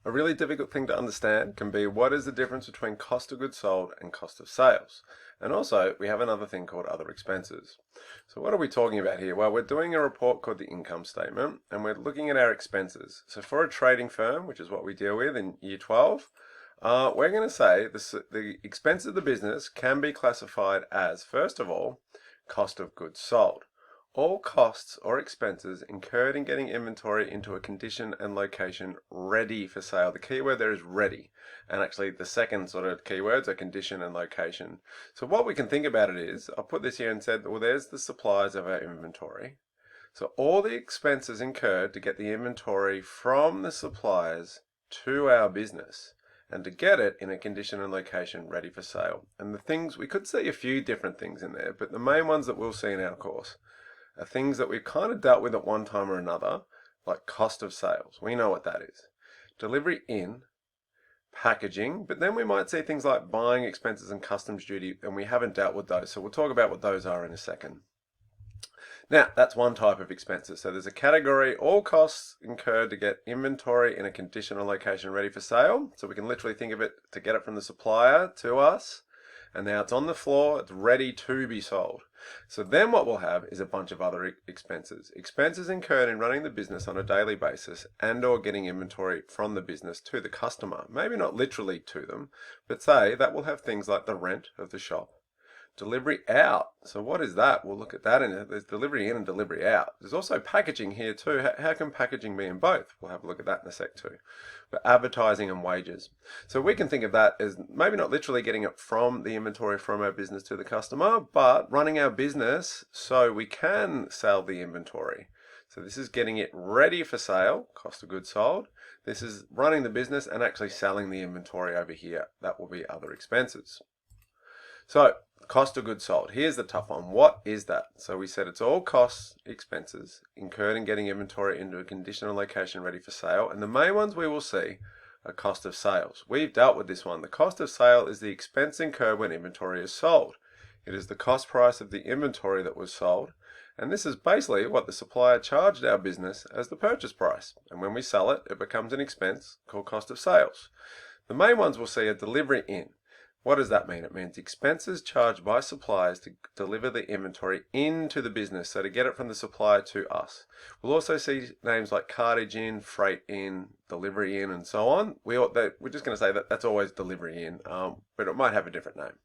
A really difficult thing to understand can be what is the difference between cost of goods sold and cost of sales. And also, we have another thing called other expenses. So what are we talking about here? Well, we're doing a report called the income statement, and we're looking at our expenses. So for a trading firm, which is what we deal with in year 12, we're going to say the expense of the business can be classified as, first of all, cost of goods sold. All costs or expenses incurred in getting inventory into a condition and location ready for sale. The keyword there is ready. And actually the second sort of keywords are condition and location. So what we can think about it is, I'll put this here and said, well, there's the supplies of our inventory. So all the expenses incurred to get the inventory from the suppliers to our business and to get it in a condition and location ready for sale. And the things, we could see a few different things in there, but the main ones that we'll see in our course are things that we've kind of dealt with at one time or another, like cost of sales. We know what that is. Delivery in, packaging, but then we might see things like buying expenses and customs duty, and we haven't dealt with those. So we'll talk about what those are in a second. Now, that's one type of expenses. So there's a category, all costs incurred to get inventory in a condition or location ready for sale. So we can literally think of it to get it from the supplier to us. And now it's on the floor, it's ready to be sold. So then what we'll have is a bunch of other expenses. Expenses incurred in running the business on a daily basis and or getting inventory from the business to the customer. Maybe not literally to them, but say that will have things like the rent of the shop. Delivery out. So what is that? We'll look at that in it. There's delivery in and delivery out. There's also packaging here too. How can packaging be in both? We'll have a look at that in a sec too. But advertising and wages. So we can think of that as maybe not literally getting it from the inventory from our business to the customer, but running our business so we can sell the inventory. So this is getting it ready for sale, cost of goods sold. This is running the business and actually selling the inventory over here. That will be other expenses. So cost of goods sold. Here's the tough one. What is that? So we said it's all costs, expenses incurred in getting inventory into a condition or location ready for sale. And the main ones we will see are cost of sales. We've dealt with this one. The cost of sale is the expense incurred when inventory is sold. It is the cost price of the inventory that was sold. And this is basically what the supplier charged our business as the purchase price. And when we sell it, it becomes an expense called cost of sales. The main ones we'll see are delivery in. What does that mean? It means expenses charged by suppliers to deliver the inventory into the business, so to get it from the supplier to us. We'll also see names like cartage in, freight in, delivery in, and so on. We're just going to say that that's always delivery in, but it might have a different name.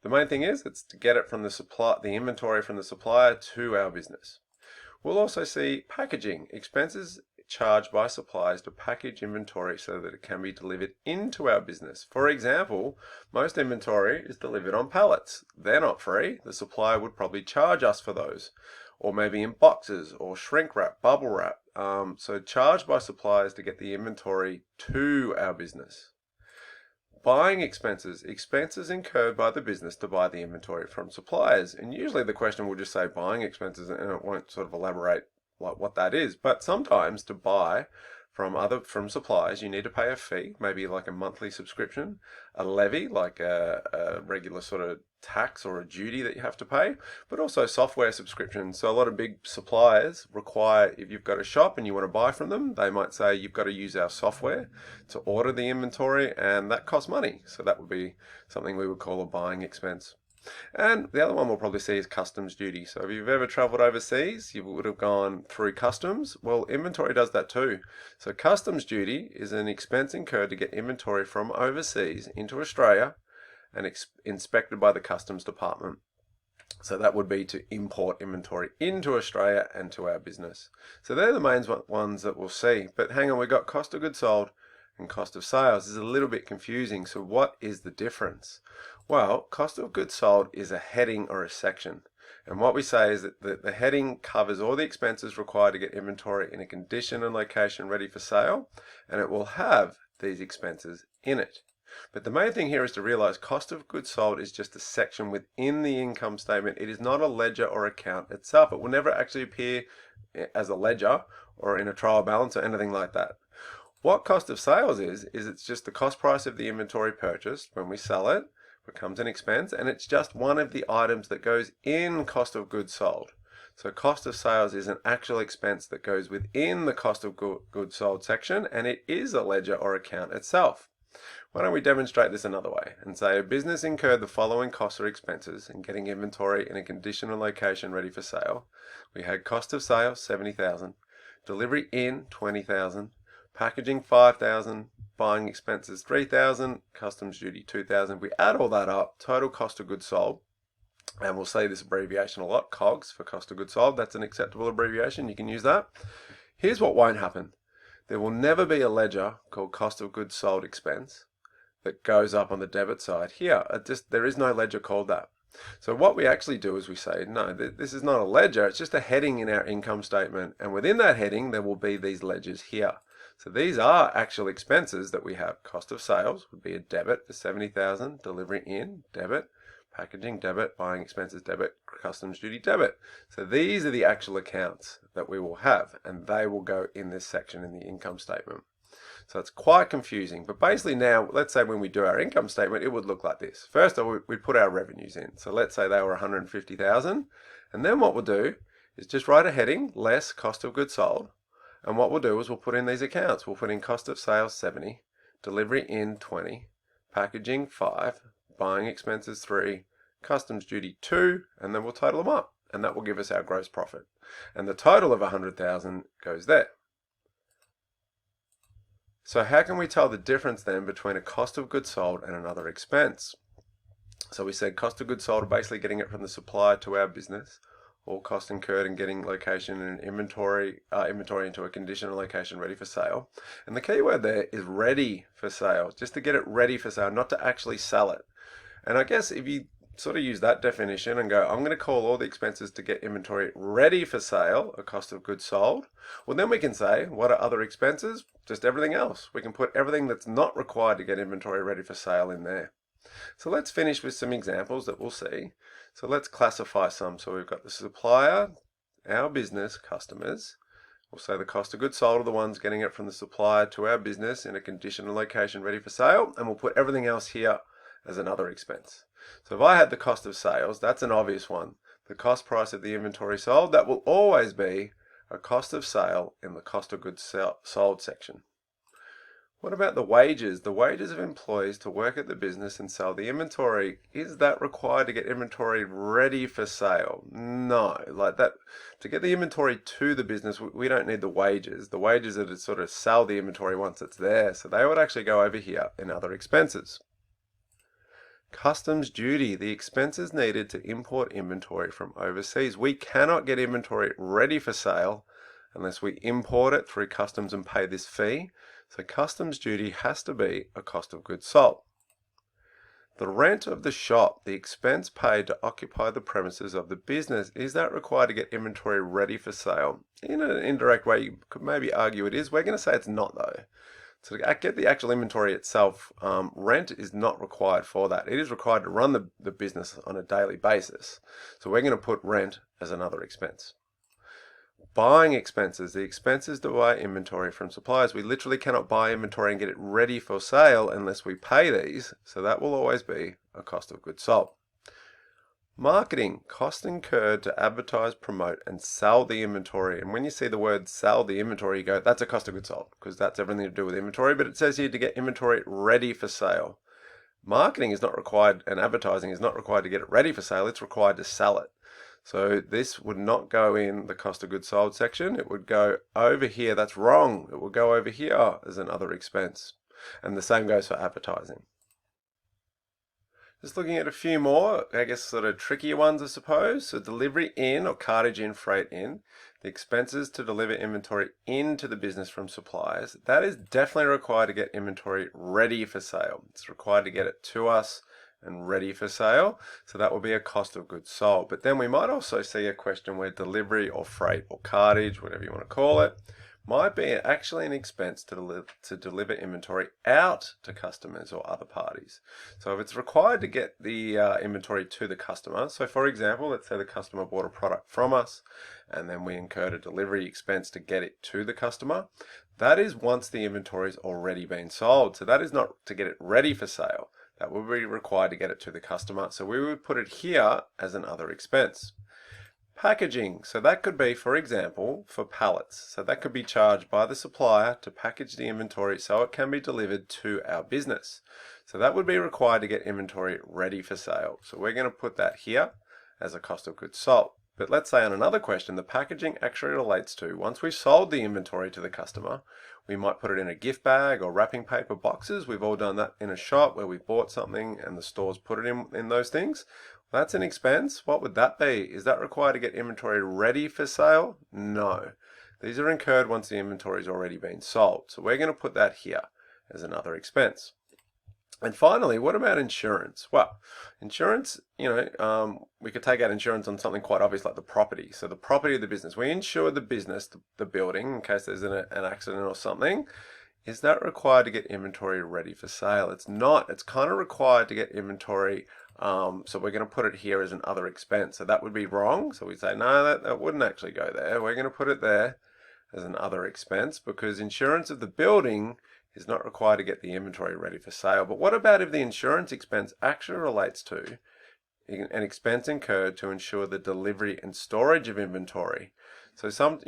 The main thing is it's to get it from the inventory from the supplier to our business. We'll also see packaging, expenses charged by suppliers to package inventory so that it can be delivered into our business. For example, most inventory is delivered on pallets. They're not free. The supplier would probably charge us for those, or maybe in boxes or shrink wrap, bubble wrap. So charged by suppliers to get the inventory to our business. Buying expenses, expenses incurred by the business to buy the inventory from suppliers. And usually the question will just say buying expenses and it won't sort of elaborate like what that is. But sometimes to buy from suppliers, you need to pay a fee, maybe like a monthly subscription, a levy, like a regular sort of tax or a duty that you have to pay, but also software subscriptions. So a lot of big suppliers require, if you've got a shop and you want to buy from them, they might say you've got to use our software to order the inventory, and that costs money. So that would be something we would call a buying expense. And the other one we'll probably see is customs duty. So if you've ever traveled overseas, you would have gone through customs. Well, inventory does that too. So customs duty is an expense incurred to get inventory from overseas into Australia and inspected by the customs department. So that would be to import inventory into Australia and to our business. So they're the main ones that we'll see. But hang on, we've got cost of goods sold and cost of sales. This is a little bit confusing. So what is the difference? Well, cost of goods sold is a heading or a section. And what we say is that the heading covers all the expenses required to get inventory in a condition and location ready for sale, and it will have these expenses in it. But the main thing here is to realize cost of goods sold is just a section within the income statement. It is not a ledger or account itself. It will never actually appear as a ledger or in a trial balance or anything like that. What cost of sales is it's just the cost price of the inventory purchased when we sell it, becomes an expense, and it's just one of the items that goes in cost of goods sold. So cost of sales is an actual expense that goes within the cost of goods sold section, and it is a ledger or account itself. Why don't we demonstrate this another way and say a business incurred the following costs or expenses in getting inventory in a condition or location ready for sale. We had cost of sale, $70,000, delivery in, $20,000, packaging, $5,000, buying expenses, $3,000, customs duty, $2,000. We add all that up, total cost of goods sold, and we'll say this abbreviation a lot, COGS for cost of goods sold. That's an acceptable abbreviation. You can use that. Here's what won't happen. There will never be a ledger called cost of goods sold expense that goes up on the debit side. Here, there is no ledger called that. So what we actually do is we say, no, this is not a ledger. It's just a heading in our income statement. And within that heading, there will be these ledgers here. So these are actual expenses that we have. Cost of sales would be a debit for $70,000, delivery in, debit, packaging, debit, buying expenses, debit, customs duty, debit. So these are the actual accounts that we will have, and they will go in this section in the income statement. So it's quite confusing, but basically now, let's say when we do our income statement, it would look like this. First, we'd put our revenues in. So let's say they were $150,000, and then what we'll do is just write a heading, less cost of goods sold, and what we'll do is we'll put in these accounts. We'll put in cost of sales, 70, delivery in, 20, packaging, 5, buying expenses, 3, customs duty, 2, and then we'll total them up, and that will give us our gross profit. And the total of 100,000 goes there. So how can we tell the difference then between a cost of goods sold and another expense? So we said cost of goods sold are basically getting it from the supplier to our business, or cost incurred in getting location and inventory into a condition or location ready for sale. And the key word there is ready for sale, just to get it ready for sale, not to actually sell it. And I guess if you sort of use that definition and go, I'm going to call all the expenses to get inventory ready for sale a cost of goods sold, well then we can say, what are other expenses? Just everything else. We can put everything that's not required to get inventory ready for sale in there. So let's finish with some examples that we'll see. So let's classify some. So we've got the supplier, our business, customers. We'll say the cost of goods sold are the ones getting it from the supplier to our business in a condition and location ready for sale, and we'll put everything else here as another expense. So if I had the cost of sales, that's an obvious one. The cost price of the inventory sold, that will always be a cost of sale in the cost of goods sold section. What about the wages? The wages of employees to work at the business and sell the inventory. Is that required to get inventory ready for sale? No. Like that, to get the inventory to the business, we don't need the wages. The wages are to sort of sell the inventory once it's there. So they would actually go over here in other expenses. Customs duty, the expenses needed to import inventory from overseas. We cannot get inventory ready for sale unless we import it through customs and pay this fee. So customs duty has to be a cost of goods sold. The rent of the shop, the expense paid to occupy the premises of the business, is that required to get inventory ready for sale? In an indirect way, you could maybe argue it is. We're going to say it's not though. So to get the actual inventory itself, rent is not required for that. It is required to run the business on a daily basis. So we're going to put rent as another expense. Buying expenses, the expenses to buy inventory from suppliers. We literally cannot buy inventory and get it ready for sale unless we pay these. So that will always be a cost of goods sold. Marketing, cost incurred to advertise, promote, and sell the inventory. And when you see the word sell the inventory, you go, that's a cost of goods sold, because that's everything to do with inventory. But it says here to get inventory ready for sale. Marketing is not required, and advertising is not required to get it ready for sale. It's required to sell it. So this would not go in the cost of goods sold section. It would go over here. That's wrong. It will go over here as another expense. And the same goes for advertising. Just looking at a few more, I guess sort of trickier ones, I suppose. So delivery in or cartage in, freight in. The expenses to deliver inventory into the business from suppliers. That is definitely required to get inventory ready for sale. It's required to get it to us and ready for sale. So that will be a cost of goods sold. But then we might also see a question where delivery or freight or cartage, whatever you want to call it, might be actually an expense to deliver inventory out to customers or other parties. So if it's required to get the inventory to the customer, so for example, let's say the customer bought a product from us and then we incurred a delivery expense to get it to the customer, that is once the inventory's already been sold. So that is not to get it ready for sale. That will be required to get it to the customer. So we would put it here as another expense. Packaging. So that could be, for example, for pallets. So that could be charged by the supplier to package the inventory so it can be delivered to our business. So that would be required to get inventory ready for sale. So we're going to put that here as a cost of goods sold. But let's say on another question, the packaging actually relates to once we've sold the inventory to the customer, we might put it in a gift bag or wrapping paper boxes. We've all done that in a shop where we've bought something and the stores put it in those things. That's an expense. What would that be? Is that required to get inventory ready for sale? No. These are incurred once the inventory has already been sold. So we're going to put that here as another expense. And finally, what about insurance? Well, insurance, we could take out insurance on something quite obvious like the property. So the property of the business, we insure the business, the building, in case there's an accident or something. Is that required to get inventory ready for sale? It's not. It's kind of required to get inventory. So we're going to put it here as an other expense. So that would be wrong. So we say, no, that wouldn't actually go there. We're going to put it there as an other expense because insurance of the building is not required to get the inventory ready for sale. But what about if the insurance expense actually relates to an expense incurred to ensure the delivery and storage of inventory? So some,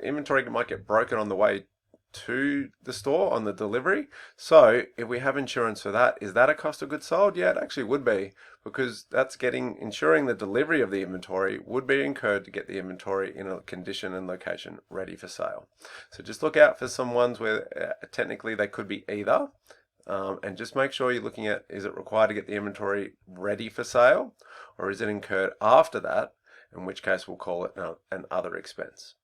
inventory might get broken on the way to the store on the delivery. So if we have insurance for that, is that a cost of goods sold? Yeah, it actually would be, because that's ensuring the delivery of the inventory would be incurred to get the inventory in a condition and location ready for sale. So just look out for some ones where technically they could be either. And just make sure you're looking at, is it required to get the inventory ready for sale, or is it incurred after that, in which case we'll call it an other expense.